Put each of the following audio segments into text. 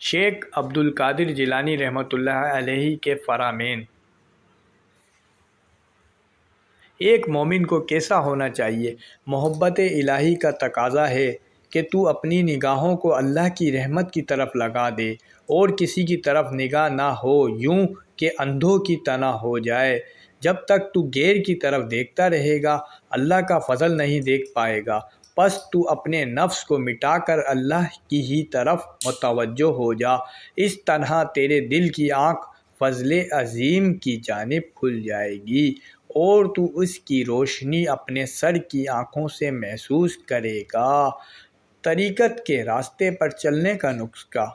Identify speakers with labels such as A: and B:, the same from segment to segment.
A: شیخ عبد القادر جیلانی رحمۃ اللہ علیہ کے فرامین۔ ایک مومن کو کیسا ہونا چاہیے؟ محبت الہی کا تقاضا ہے کہ تو اپنی نگاہوں کو اللہ کی رحمت کی طرف لگا دے اور کسی کی طرف نگاہ نہ ہو، یوں کہ اندھوں کی طرح ہو جائے۔ جب تک تو غیر کی طرف دیکھتا رہے گا، اللہ کا فضل نہیں دیکھ پائے گا۔ پس تو اپنے نفس کو مٹا کر اللہ کی ہی طرف متوجہ ہو جا، اس طرح تیرے دل کی آنکھ فضل عظیم کی جانب کھل جائے گی اور تو اس کی روشنی اپنے سر کی آنکھوں سے محسوس کرے گا۔ طریقت کے راستے پر چلنے کا نسخہ۔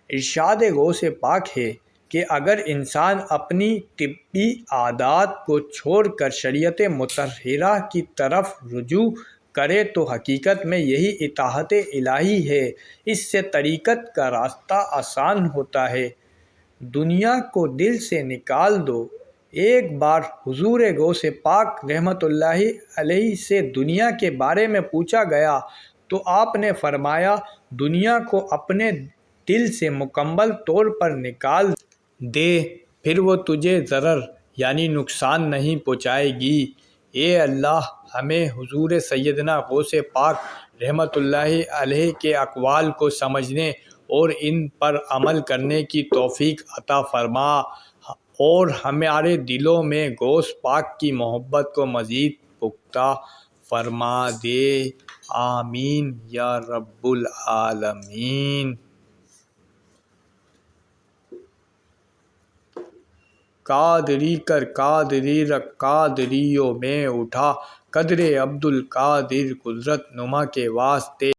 A: ارشاد غوث پاک ہے کہ اگر انسان اپنی طبی عادات کو چھوڑ کر شریعت مطہرہ کی طرف رجوع کرے تو حقیقت میں یہی اطاعت الہی ہے۔ اس سے طریقت کا راستہ آسان ہوتا ہے۔ دنیا کو دل سے نکال دو۔ ایک بار حضور غوث پاک رحمۃ اللہ علیہ سے دنیا کے بارے میں پوچھا گیا تو آپ نے فرمایا، دنیا کو اپنے دل سے مکمل طور پر نکال دے، پھر وہ تجھے ضرر یعنی نقصان نہیں پہنچائے گی۔ اے اللہ، ہمیں حضور سیدنا غوث پاک رحمۃ اللہ علیہ کے اقوال کو سمجھنے اور ان پر عمل کرنے کی توفیق عطا فرما اور ہمارے دلوں میں غوث پاک کی محبت کو مزید پختہ فرما دے۔ آمین یا رب العالمین۔ قادری کر قادری رکھ قادریوں میں اٹھا، قدر عبد القادر قدرت نما کے واسطے